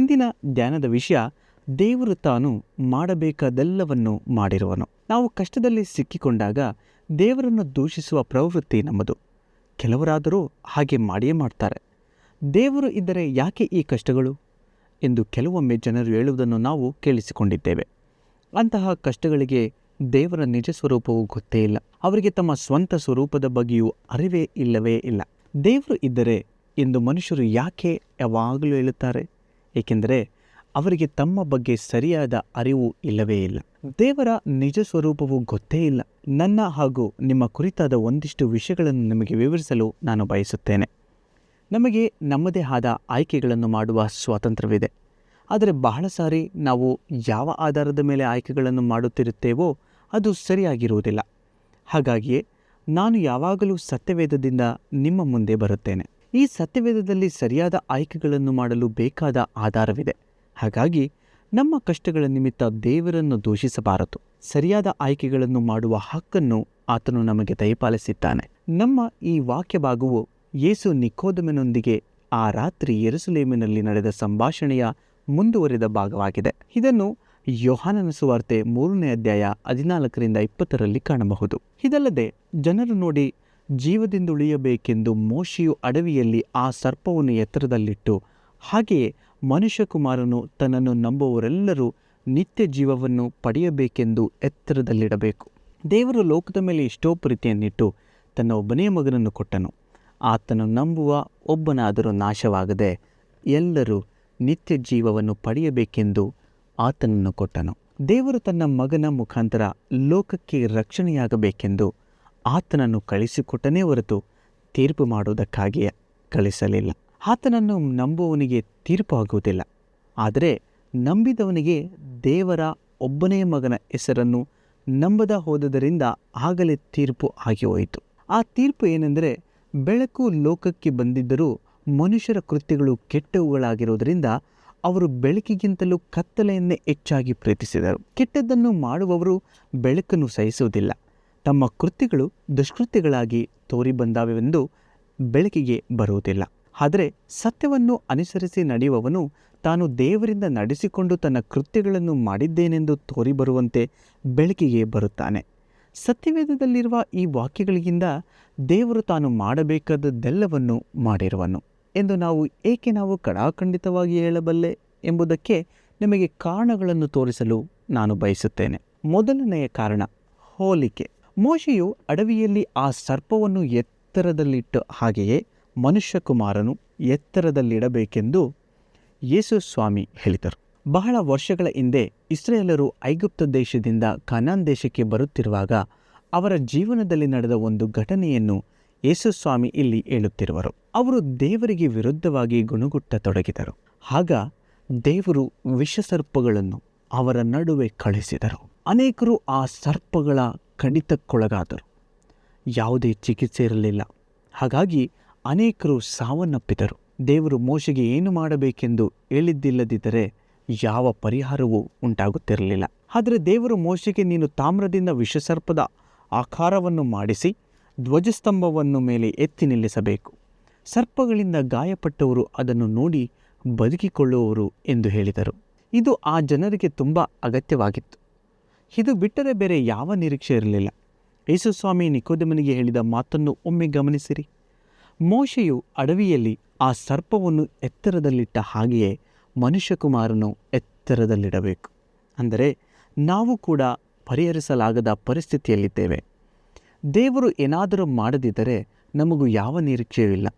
ಇಂದಿನ ಧ್ಯಾನದ ವಿಷಯ, ದೇವರು ತಾನು ಮಾಡಬೇಕಾದೆಲ್ಲವನ್ನು ಮಾಡಿರುವನು. ನಾವು ಕಷ್ಟದಲ್ಲಿ ಸಿಕ್ಕಿಕೊಂಡಾಗ ದೇವರನ್ನು ದೂಷಿಸುವ ಪ್ರವೃತ್ತಿ ನಮ್ಮದು. ಕೆಲವರಾದರೂ ಹಾಗೆ ಮಾಡಿಯೇ ಮಾಡ್ತಾರೆ. ದೇವರು ಇದ್ದರೆ ಯಾಕೆ ಈ ಕಷ್ಟಗಳು ಎಂದು ಕೆಲವೊಮ್ಮೆ ಜನರು ಹೇಳುವುದನ್ನು ನಾವು ಕೇಳಿಸಿಕೊಂಡಿದ್ದೇವೆ. ಅಂತಹ ಕಷ್ಟಗಳಿಗೆ ದೇವರ ನಿಜ ಸ್ವರೂಪವು ಗೊತ್ತೇ ಇಲ್ಲ. ಅವರಿಗೆ ತಮ್ಮ ಸ್ವಂತ ಸ್ವರೂಪದ ಬಗ್ಗೆಯೂ ಅರಿವೇ ಇಲ್ಲವೇ ಇಲ್ಲ. ದೇವರು ಇದ್ದರೆ ಎಂದು ಮನುಷ್ಯರು ಯಾಕೆ ಯಾವಾಗಲೂ ಹೇಳುತ್ತಾರೆ? ಏಕೆಂದರೆ ಅವರಿಗೆ ತಮ್ಮ ಬಗ್ಗೆ ಸರಿಯಾದ ಅರಿವು ಇಲ್ಲವೇ ಇಲ್ಲ. ದೇವರ ನಿಜ ಸ್ವರೂಪವು ಗೊತ್ತೇ ಇಲ್ಲ. ನನ್ನ ಹಾಗೂ ನಿಮ್ಮ ಕುರಿತಾದ ಒಂದಿಷ್ಟು ವಿಷಯಗಳನ್ನು ನಿಮಗೆ ವಿವರಿಸಲು ನಾನು ಬಯಸುತ್ತೇನೆ. ನಮಗೆ ನಮ್ಮದೇ ಆದ ಆಯ್ಕೆಗಳನ್ನು ಮಾಡುವ ಸ್ವಾತಂತ್ರ್ಯವಿದೆ. ಆದರೆ ಬಹಳ ಸಾರಿ ನಾವು ಯಾವ ಆಧಾರದ ಮೇಲೆ ಆಯ್ಕೆಗಳನ್ನು ಮಾಡುತ್ತಿರುತ್ತೇವೋ ಅದು ಸರಿಯಾಗಿರುವುದಿಲ್ಲ. ಹಾಗಾಗಿಯೇ ನಾನು ಯಾವಾಗಲೂ ಸತ್ಯವೇದದಿಂದ ನಿಮ್ಮ ಮುಂದೆ ಬರುತ್ತೇನೆ. ಈ ಸತ್ಯವೇದದಲ್ಲಿ ಸರಿಯಾದ ಆಯ್ಕೆಗಳನ್ನು ಮಾಡಲು ಬೇಕಾದ ಆಧಾರವಿದೆ. ಹಾಗಾಗಿ ನಮ್ಮ ಕಷ್ಟಗಳ ನಿಮಿತ್ತ ದೇವರನ್ನು ದೂಷಿಸಬಾರದು. ಸರಿಯಾದ ಆಯ್ಕೆಗಳನ್ನು ಮಾಡುವ ಹಕ್ಕನ್ನು ಆತನು ನಮಗೆ ದಯಪಾಲಿಸಿದ್ದಾನೆ. ನಮ್ಮ ಈ ವಾಕ್ಯ ಭಾಗವು ಯೇಸು ನಿಕೋದೇಮನೊಂದಿಗೆ ಆ ರಾತ್ರಿ ಯೆರೂಸಲೇಮಿನಲ್ಲಿ ನಡೆದ ಸಂಭಾಷಣೆಯ ಮುಂದುವರಿದ ಭಾಗವಾಗಿದೆ. ಇದನ್ನು ಯೋಹಾನನ ಸುವಾರ್ತೆ 3ನೇ ಅಧ್ಯಾಯ 14-20 ಕಾಣಬಹುದು. ಇದಲ್ಲದೆ ಜನರು ನೋಡಿ ಜೀವದಿಂದ ಉಳಿಯಬೇಕೆಂದು ಮೋಶೆಯು ಅಡವಿಯಲ್ಲಿ ಆ ಸರ್ಪವನ್ನು ಎತ್ತರದಲ್ಲಿಟ್ಟು, ಹಾಗೆಯೇ ಮನುಷ್ಯಕುಮಾರನು ತನ್ನನ್ನು ನಂಬುವವರೆಲ್ಲರೂ ನಿತ್ಯ ಜೀವವನ್ನು ಪಡೆಯಬೇಕೆಂದು ಎತ್ತರದಲ್ಲಿಡಬೇಕು. ದೇವರು ಲೋಕದ ಮೇಲೆ ಎಷ್ಟೋ ಪ್ರೀತಿಯನ್ನಿಟ್ಟು ತನ್ನ ಒಬ್ಬನೇ ಮಗನನ್ನು ಕೊಟ್ಟನು. ಆತನು ನಂಬುವ ಒಬ್ಬನಾದರೂ ನಾಶವಾಗದೆ ಎಲ್ಲರೂ ನಿತ್ಯ ಜೀವವನ್ನು ಪಡೆಯಬೇಕೆಂದು ಆತನನ್ನು ಕೊಟ್ಟನು. ದೇವರು ತನ್ನ ಮಗನ ಮುಖಾಂತರ ಲೋಕಕ್ಕೆ ರಕ್ಷಣೆಯಾಗಬೇಕೆಂದು ಆತನನ್ನು ಕಳಿಸಿಕೊಟ್ಟನೇ ಹೊರತು ತೀರ್ಪು ಮಾಡುವುದಕ್ಕಾಗಿಯೇ ಕಳಿಸಲಿಲ್ಲ. ಆತನನ್ನು ನಂಬುವವನಿಗೆ ತೀರ್ಪು ಆಗುವುದಿಲ್ಲ. ಆದರೆ ನಂಬಿದವನಿಗೆ ದೇವರ ಒಬ್ಬನೇ ಮಗನ ಹೆಸರನ್ನು ನಂಬದ ಹೋದದರಿಂದ ಆಗಲೇ ತೀರ್ಪು ಆಗಿ ಹೋಯಿತು. ಆ ತೀರ್ಪು ಏನೆಂದರೆ, ಬೆಳಕು ಲೋಕಕ್ಕೆ ಬಂದಿದ್ದರೂ ಮನುಷ್ಯರ ಕೃತ್ಯಗಳು ಕೆಟ್ಟವುಗಳಾಗಿರುವುದರಿಂದ ಅವರು ಬೆಳಕಿಗಿಂತಲೂ ಕತ್ತಲೆಯನ್ನೇ ಹೆಚ್ಚಾಗಿ ಪ್ರೀತಿಸಿದರು. ಕೆಟ್ಟದ್ದನ್ನು ಮಾಡುವವರು ಬೆಳಕನ್ನು ಸಹಿಸುವುದಿಲ್ಲ. ತಮ್ಮ ಕೃತ್ಯಗಳು ದುಷ್ಕೃತ್ಯಗಳಾಗಿ ತೋರಿಬಂದಾವೆಂದು ಬೆಳಕಿಗೆ ಬರುವುದಿಲ್ಲ. ಆದರೆ ಸತ್ಯವನ್ನು ಅನುಸರಿಸಿ ನಡೆಯುವವನು ತಾನು ದೇವರಿಂದ ನಡೆಸಿಕೊಂಡು ತನ್ನ ಕೃತ್ಯಗಳನ್ನು ಮಾಡಿದ್ದೇನೆಂದು ತೋರಿಬರುವಂತೆ ಬೆಳಕಿಗೆ ಬರುತ್ತಾನೆ. ಸತ್ಯವೇದದಲ್ಲಿರುವ ಈ ವಾಕ್ಯಗಳಿಂದ ದೇವರು ತಾನು ಮಾಡಬೇಕಾದದ್ದೆಲ್ಲವನ್ನು ಮಾಡಿರುವನು ಎಂದು ನಾವು ಕಡಾಖಂಡಿತವಾಗಿ ಹೇಳಬಲ್ಲೆ ಎಂಬುದಕ್ಕೆ ನಿಮಗೆ ಕಾರಣಗಳನ್ನು ತೋರಿಸಲು ನಾನು ಬಯಸುತ್ತೇನೆ. ಮೊದಲನೆಯ ಕಾರಣ, ಹೋಲಿಕೆ. ಮೋಶೆಯು ಅಡವಿಯಲ್ಲಿ ಆ ಸರ್ಪವನ್ನು ಎತ್ತರದಲ್ಲಿಟ್ಟು ಹಾಗೆಯೇ ಮನುಷ್ಯಕುಮಾರನು ಎತ್ತರದಲ್ಲಿಡಬೇಕೆಂದು ಯೇಸು ಸ್ವಾಮಿ ಹೇಳಿದರು. ಬಹಳ ವರ್ಷಗಳ ಹಿಂದೆ ಇಸ್ರಾಯೇಲರು ಐಗುಪ್ತ ದೇಶದಿಂದ ಕಾನಾನ್ ದೇಶಕ್ಕೆ ಬರುತ್ತಿರುವಾಗ ಅವರ ಜೀವನದಲ್ಲಿ ನಡೆದ ಒಂದು ಘಟನೆಯನ್ನು ಯೇಸು ಸ್ವಾಮಿ ಇಲ್ಲಿ ಹೇಳುತ್ತಿರುವರು. ಅವರು ದೇವರಿಗೆ ವಿರುದ್ಧವಾಗಿ ಗುಣಗುಟ್ಟತೊಡಗಿದರು. ಆಗ ದೇವರು ವಿಷಸರ್ಪಗಳನ್ನು ಅವರ ನಡುವೆ ಕಳಿಸಿದರು. ಅನೇಕರು ಆ ಸರ್ಪಗಳ ಕಡಿತಕ್ಕೊಳಗಾದರು. ಯಾವುದೇ ಚಿಕಿತ್ಸೆ ಇರಲಿಲ್ಲ. ಹಾಗಾಗಿ ಅನೇಕರು ಸಾವನ್ನಪ್ಪಿದರು. ದೇವರು ಮೋಶೆಗೆ ಏನು ಮಾಡಬೇಕೆಂದು ಹೇಳಿದ್ದಿಲ್ಲದಿದ್ದರೆ ಯಾವ ಪರಿಹಾರವೂ ಉಂಟಾಗುತ್ತಿರಲಿಲ್ಲ. ಆದರೆ ದೇವರು ಮೋಶೆಗೆ, ನೀನು ತಾಮ್ರದಿಂದ ವಿಷಸರ್ಪದ ಆಕಾರವನ್ನು ಮಾಡಿಸಿ ಧ್ವಜಸ್ತಂಭವನ್ನು ಮೇಲೆ ಎತ್ತಿ ನಿಲ್ಲಿಸಬೇಕು. ಸರ್ಪಗಳಿಂದ ಗಾಯಪಟ್ಟವರು ಅದನ್ನು ನೋಡಿ ಬದುಕಿಕೊಳ್ಳುವವರು ಎಂದು ಹೇಳಿದರು. ಇದು ಆ ಜನರಿಗೆ ತುಂಬ ಅಗತ್ಯವಾಗಿತ್ತು. ಇದು ಬಿಟ್ಟರೆ ಬೇರೆ ಯಾವ ನಿರೀಕ್ಷೆ ಇರಲಿಲ್ಲ. ಯೇಸುಸ್ವಾಮಿ ನಿಕೋದೇಮನಿಗೆ ಹೇಳಿದ ಮಾತನ್ನು ಒಮ್ಮೆ ಗಮನಿಸಿರಿ. ಮೋಶೆಯು ಅಡವಿಯಲ್ಲಿ ಆ ಸರ್ಪವನ್ನು ಎತ್ತರದಲ್ಲಿಟ್ಟ ಹಾಗೆಯೇ ಮನುಷ್ಯಕುಮಾರನು ಎತ್ತರದಲ್ಲಿಡಬೇಕು. ಅಂದರೆ ನಾವು ಕೂಡ ಪರಿಹರಿಸಲಾಗದ ಪರಿಸ್ಥಿತಿಯಲ್ಲಿದ್ದೇವೆ. ದೇವರು ಏನಾದರೂ ಮಾಡದಿದ್ದರೆ ನಮಗೂ ಯಾವ ನಿರೀಕ್ಷೆಯೂ ಇಲ್ಲ.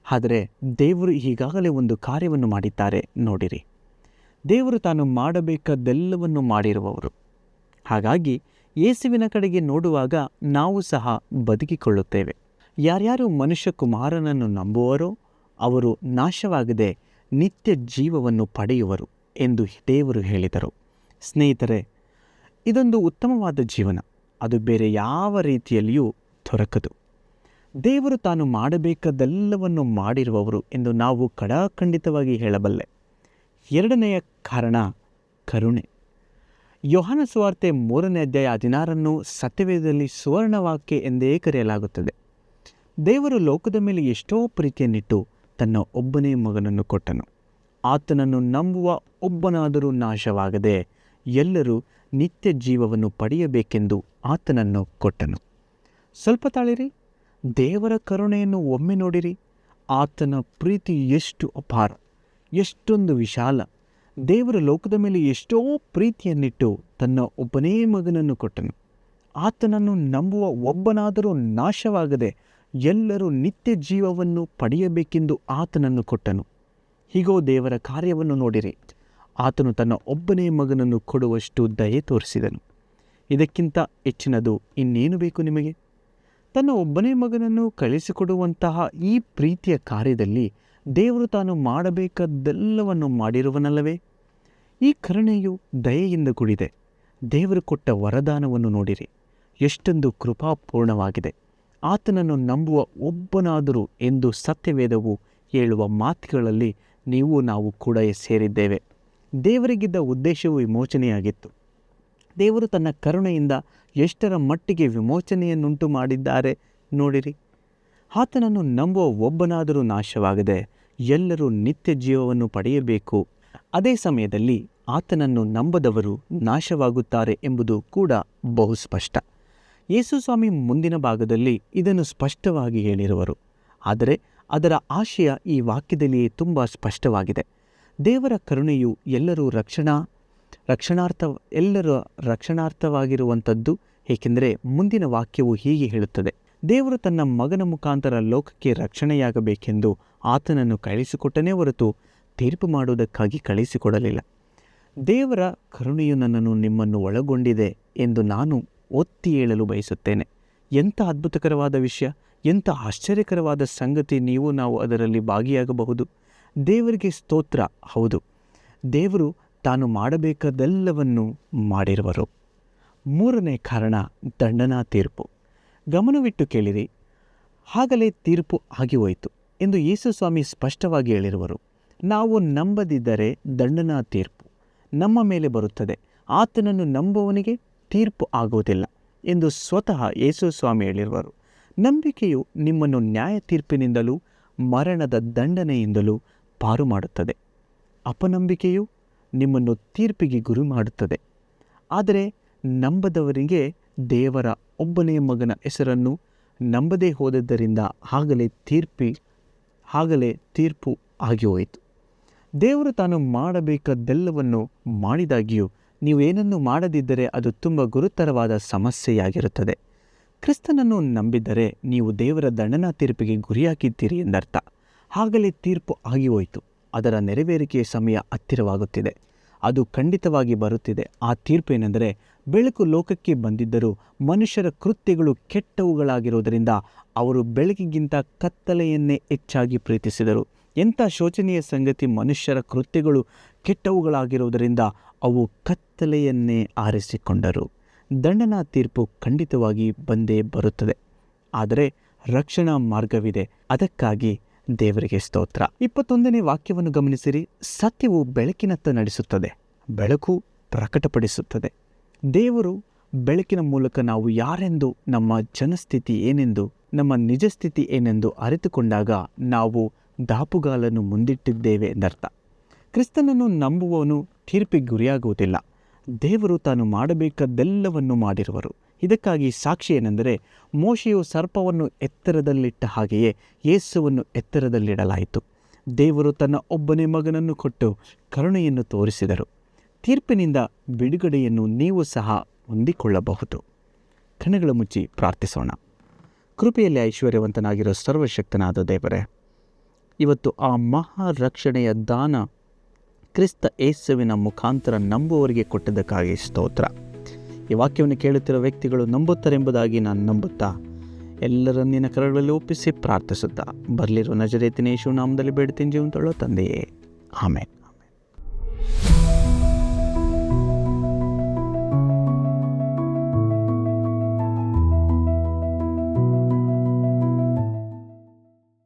ಆದರೆ ದೇವರು ಈಗಾಗಲೇ ಒಂದು ಕಾರ್ಯವನ್ನು ಮಾಡಿದ್ದಾರೆ ನೋಡಿರಿ. ದೇವರು ತಾನು ಮಾಡಬೇಕಾದೆಲ್ಲವನ್ನು ಮಾಡಿರುವವರು. ಹಾಗಾಗಿ ಯೇಸುವಿನ ಕಡೆಗೆ ನೋಡುವಾಗ ನಾವು ಸಹ ಬದುಕಿಕೊಳ್ಳುತ್ತೇವೆ. ಯಾರ್ಯಾರು ಮನುಷ್ಯಕುಮಾರನನ್ನು ನಂಬುವರೋ ಅವರು ನಾಶವಾಗದೆ ನಿತ್ಯ ಜೀವವನ್ನು ಪಡೆಯುವರು ಎಂದು ದೇವರು ಹೇಳಿದರು. ಸ್ನೇಹಿತರೆ, ಇದೊಂದು ಉತ್ತಮವಾದ ಜೀವನ. ಅದು ಬೇರೆ ಯಾವ ರೀತಿಯಲ್ಲಿಯೂ ದೊರಕದು. ದೇವರು ತಾನು ಮಾಡಬೇಕಾದೆಲ್ಲವನ್ನು ಮಾಡಿರುವವರು ಎಂದು ನಾವು ಕಡಾಖಂಡಿತವಾಗಿ ಹೇಳಬಲ್ಲೆ. ಎರಡನೆಯ ಕಾರಣ, ಕರುಣೆ. ಯೋಹಾನ ಸುವಾರ್ತೆ 3ನೇ ಅಧ್ಯಾಯ 16 ಸತ್ಯವೇದದಲ್ಲಿ ಸುವರ್ಣವಾಕ್ಯ ಎಂದೇ ಕರೆಯಲಾಗುತ್ತದೆ. ದೇವರು ಲೋಕದ ಮೇಲೆ ಎಷ್ಟೋ ಪ್ರೀತಿಯನ್ನಿಟ್ಟು ತನ್ನ ಒಬ್ಬನೇ ಮಗನನ್ನು ಕೊಟ್ಟನು. ಆತನನ್ನು ನಂಬುವ ಒಬ್ಬನಾದರೂ ನಾಶವಾಗದೆ ಎಲ್ಲರೂ ನಿತ್ಯ ಜೀವವನ್ನು ಪಡೆಯಬೇಕೆಂದು ಆತನನ್ನು ಕೊಟ್ಟನು. ಸ್ವಲ್ಪ ತಾಳಿರಿ, ದೇವರ ಕರುಣೆಯನ್ನು ಒಮ್ಮೆ ನೋಡಿರಿ. ಆತನ ಪ್ರೀತಿ ಎಷ್ಟು ಅಪಾರ, ಎಷ್ಟೊಂದು ವಿಶಾಲ. ದೇವರ ಲೋಕದ ಮೇಲೆ ಎಷ್ಟೋ ಪ್ರೀತಿಯನ್ನಿಟ್ಟು ತನ್ನ ಒಬ್ಬನೇ ಮಗನನ್ನು ಕೊಟ್ಟನು. ಆತನನ್ನು ನಂಬುವ ಒಬ್ಬನಾದರೂ ನಾಶವಾಗದೆ ಎಲ್ಲರೂ ನಿತ್ಯ ಜೀವವನ್ನು ಪಡೆಯಬೇಕೆಂದು ಆತನನ್ನು ಕೊಟ್ಟನು. ಹೀಗೋ ದೇವರ ಕಾರ್ಯವನ್ನು ನೋಡಿರಿ. ಆತನು ತನ್ನ ಒಬ್ಬನೇ ಮಗನನ್ನು ಕೊಡುವಷ್ಟು ದಯೆ ತೋರಿಸಿದನು. ಇದಕ್ಕಿಂತ ಹೆಚ್ಚಿನದು ಇನ್ನೇನು ಬೇಕು ನಿಮಗೆ? ತನ್ನ ಒಬ್ಬನೇ ಮಗನನ್ನು ಕಳಿಸಿಕೊಡುವಂತಹ ಈ ಪ್ರೀತಿಯ ಕಾರ್ಯದಲ್ಲಿ ದೇವರು ತಾನು ಮಾಡಬೇಕಾದ್ದೆಲ್ಲವನ್ನು ಮಾಡಿರುವನಲ್ಲವೇ? ಈ ಕರುಣೆಯು ದಯೆಯಿಂದ ಕೂಡಿದೆ. ದೇವರು ಕೊಟ್ಟ ವರದಾನವನ್ನು ನೋಡಿರಿ, ಎಷ್ಟೊಂದು ಕೃಪಾಪೂರ್ಣವಾಗಿದೆ. ಆತನನ್ನು ನಂಬುವ ಒಬ್ಬನಾದರೂ ಎಂದು ಸತ್ಯವೇದವು ಹೇಳುವ ಮಾತುಗಳಲ್ಲಿ ನಾವು ಕೂಡ ಸೇರಿದ್ದೇವೆ. ದೇವರಿಗಿದ್ದ ಉದ್ದೇಶವು ವಿಮೋಚನೆಯಾಗಿತ್ತು. ದೇವರು ತನ್ನ ಕರುಣೆಯಿಂದ ಎಷ್ಟರ ಮಟ್ಟಿಗೆ ವಿಮೋಚನೆಯನ್ನುಂಟು ಮಾಡಿದ್ದಾರೆ ನೋಡಿರಿ. ಆತನನ್ನು ನಂಬುವ ಒಬ್ಬನಾದರೂ ನಾಶವಾಗದೆ ಎಲ್ಲರೂ ನಿತ್ಯ ಜೀವವನ್ನು ಪಡೆಯಬೇಕು. ಅದೇ ಸಮಯದಲ್ಲಿ ಆತನನ್ನು ನಂಬದವರು ನಾಶವಾಗುತ್ತಾರೆ ಎಂಬುದು ಕೂಡ ಬಹು ಸ್ಪಷ್ಟ. ಯೇಸು ಸ್ವಾಮಿ ಮುಂದಿನ ಭಾಗದಲ್ಲಿ ಇದನ್ನು ಸ್ಪಷ್ಟವಾಗಿ ಹೇಳಿರುವರು. ಆದರೆ ಅದರ ಆಶಯ ಈ ವಾಕ್ಯದಲ್ಲಿಯೇ ತುಂಬ ಸ್ಪಷ್ಟವಾಗಿದೆ. ದೇವರ ಕರುಣೆಯು ಎಲ್ಲರ ರಕ್ಷಣಾರ್ಥವಾಗಿರುವಂಥದ್ದು. ಏಕೆಂದರೆ ಮುಂದಿನ ವಾಕ್ಯವು ಹೀಗೆ ಹೇಳುತ್ತದೆ: ದೇವರು ತನ್ನ ಮಗನ ಮುಖಾಂತರ ಲೋಕಕ್ಕೆ ರಕ್ಷಣೆಯಾಗಬೇಕೆಂದು ಆತನನ್ನು ಕಳಿಸಿಕೊಟ್ಟನೇ ಹೊರತು ತೀರ್ಪು ಮಾಡುವುದಕ್ಕಾಗಿ ಕಳಿಸಿಕೊಡಲಿಲ್ಲ. ದೇವರ ಕರುಣೆಯು ನನ್ನನ್ನು ನಿಮ್ಮನ್ನು ಒಳಗೊಂಡಿದೆ ಎಂದು ನಾನು ಒತ್ತಿ ಹೇಳಲು ಬಯಸುತ್ತೇನೆ. ಎಂಥ ಅದ್ಭುತಕರವಾದ ವಿಷಯ, ಎಂಥ ಆಶ್ಚರ್ಯಕರವಾದ ಸಂಗತಿ. ನಾವು ಅದರಲ್ಲಿ ಭಾಗಿಯಾಗಬಹುದು. ದೇವರಿಗೆ ಸ್ತೋತ್ರ. ಹೌದು, ದೇವರು ತಾನು ಮಾಡಬೇಕಾದೆಲ್ಲವನ್ನು ಮಾಡಿರುವರು. ಮೂರನೇ ಕಾರಣ ದಂಡನಾ ತೀರ್ಪು. ಗಮನವಿಟ್ಟು ಕೇಳಿರಿ. ಆಗಲೇ ತೀರ್ಪು ಆಗಿ ಹೋಯಿತು ಎಂದು ಯೇಸು ಸ್ವಾಮಿ ಸ್ಪಷ್ಟವಾಗಿ ಹೇಳಿರುವರು. ನಾವು ನಂಬದಿದ್ದರೆ ದಂಡನಾ ತೀರ್ಪು ನಮ್ಮ ಮೇಲೆ ಬರುತ್ತದೆ. ಆತನನ್ನು ನಂಬುವವನಿಗೆ ತೀರ್ಪು ಆಗುವುದಿಲ್ಲ ಎಂದು ಸ್ವತಃ ಯೇಸು ಸ್ವಾಮಿ ಹೇಳಿರುವರು. ನಂಬಿಕೆಯು ನಿಮ್ಮನ್ನು ನ್ಯಾಯ ತೀರ್ಪಿನಿಂದಲೂ ಮರಣದ ದಂಡನೆಯಿಂದಲೂ ಪಾರು ಮಾಡುತ್ತದೆ. ಅಪನಂಬಿಕೆಯು ನಿಮ್ಮನ್ನು ತೀರ್ಪಿಗೆ ಗುರಿ ಮಾಡುತ್ತದೆ. ಆದರೆ ನಂಬದವರಿಗೆ ದೇವರ ಒಬ್ಬನೇ ಮಗನ ಹೆಸರನ್ನು ನಂಬದೇ ಹೋದದ್ದರಿಂದ ಆಗಲೇ ತೀರ್ಪು ಆಗಿ ಹೋಯಿತು. ದೇವರು ತಾನು ಮಾಡಬೇಕಾದ್ದೆಲ್ಲವನ್ನು ಮಾಡಿದಾಗಿಯೂ ನೀವೇನನ್ನು ಮಾಡದಿದ್ದರೆ ಅದು ತುಂಬ ಗುರುತರವಾದ ಸಮಸ್ಯೆಯಾಗಿರುತ್ತದೆ. ಕ್ರಿಸ್ತನನ್ನು ನಂಬಿದ್ದರೆ ನೀವು ದೇವರ ದಂಡನಾ ತೀರ್ಪಿಗೆ ಗುರಿಯಾಗಿದ್ದೀರಿ ಎಂದರ್ಥ. ಆಗಲೇ ತೀರ್ಪು ಆಗಿ ಹೋಯಿತು. ಅದರ ನೆರವೇರಿಕೆಯ ಸಮಯ ಹತ್ತಿರವಾಗುತ್ತಿದೆ. ಅದು ಖಂಡಿತವಾಗಿ ಬರುತ್ತಿದೆ. ಆ ತೀರ್ಪು ಏನೆಂದರೆ, ಬೆಳಕು ಲೋಕಕ್ಕೆ ಬಂದಿದ್ದರೂ ಮನುಷ್ಯರ ಕೃತ್ಯಗಳು ಕೆಟ್ಟವುಗಳಾಗಿರುವುದರಿಂದ ಅವರು ಬೆಳಕಿಗಿಂತ ಕತ್ತಲೆಯನ್ನೇ ಹೆಚ್ಚಾಗಿ ಪ್ರೀತಿಸಿದರು. ಎಂಥ ಶೋಚನೀಯ ಸಂಗತಿ! ಮನುಷ್ಯರ ಕೃತ್ಯಗಳು ಕೆಟ್ಟವುಗಳಾಗಿರುವುದರಿಂದ ಅವು ಕತ್ತಲೆಯನ್ನೇ ಆರಿಸಿಕೊಂಡರು. ದಂಡನಾ ತೀರ್ಪು ಖಂಡಿತವಾಗಿ ಬಂದೇ ಬರುತ್ತದೆ. ಆದರೆ ರಕ್ಷಣಾ ಮಾರ್ಗವಿದೆ. ಅದಕ್ಕಾಗಿ ದೇವರಿಗೆ ಸ್ತೋತ್ರ. 21ನೇ ವಾಕ್ಯವನ್ನು ಗಮನಿಸಿರಿ. ಸತ್ಯವು ಬೆಳಕಿನತ್ತ ನಡೆಸುತ್ತದೆ, ಬೆಳಕು ಪ್ರಕಟಪಡಿಸುತ್ತದೆ. ದೇವರು ಬೆಳಕಿನ ಮೂಲಕ ನಾವು ಯಾರೆಂದು, ನಮ್ಮ ಜನಸ್ಥಿತಿ ಏನೆಂದು, ನಮ್ಮ ನಿಜ ಸ್ಥಿತಿ ಏನೆಂದು ಅರಿತುಕೊಂಡಾಗ ನಾವು ದಾಪುಗಾಲನ್ನು ಮುಂದಿಟ್ಟಿದ್ದೇವೆ ಎಂದರ್ಥ. ಕ್ರಿಸ್ತನನ್ನು ನಂಬುವವನು ತೀರ್ಪಿಗೆ ಗುರಿಯಾಗುವುದಿಲ್ಲ. ದೇವರು ತಾನು ಮಾಡಬೇಕಾದ್ದೆಲ್ಲವನ್ನು ಮಾಡಿರುವರು. ಇದಕ್ಕಾಗಿ ಸಾಕ್ಷಿ ಏನೆಂದರೆ, ಮೋಶೆಯು ಸರ್ಪವನ್ನು ಎತ್ತರದಲ್ಲಿಟ್ಟ ಹಾಗೆಯೇ ಯೇಸುವನ್ನು ಎತ್ತರದಲ್ಲಿಡಲಾಯಿತು. ದೇವರು ತನ್ನ ಒಬ್ಬನೇ ಮಗನನ್ನು ಕೊಟ್ಟು ಕರುಣೆಯನ್ನು ತೋರಿಸಿದರು. ತೀರ್ಪಿನಿಂದ ಬಿಡುಗಡೆಯನ್ನು ನೀವು ಸಹ ಹೊಂದಿಕೊಳ್ಳಬಹುದು. ಕಣ್ಣುಗಳ ಮುಚ್ಚಿ ಪ್ರಾರ್ಥಿಸೋಣ. ಕೃಪೆಯಲ್ಲಿ ಐಶ್ವರ್ಯವಂತನಾಗಿರೋ ಸರ್ವಶಕ್ತನಾದ ದೇವರೇ, ಇವತ್ತು ಆ ಮಹಾ ರಕ್ಷಣೆಯ ದಾನ ಕ್ರಿಸ್ತ ಯೇಸುವಿನ ಮುಖಾಂತರ ನಂಬುವವರಿಗೆ ಕೊಟ್ಟದ್ದಕ್ಕಾಗಿ ಸ್ತೋತ್ರ. ಈ ವಾಕ್ಯವನ್ನು ಕೇಳುತ್ತಿರುವ ವ್ಯಕ್ತಿಗಳು ನಂಬುತ್ತಾರೆಂಬುದಾಗಿ ನಾನು ನಂಬುತ್ತಾ ಎಲ್ಲರನ್ನು ನಿನ್ನ ಕರಗಳಲ್ಲಿ ಒಪ್ಪಿಸಿ ಪ್ರಾರ್ಥಿಸುತ್ತಾ ಬರಲಿರೋ ನಜರೇತಿನ ಯೇಸು ನಾಮದಲ್ಲಿ ಬೇಡ್ತೀನಿ ಜೀವಂತಳ್ಳೋ ತಂದೆಯೇ, ಆಮೆನ್.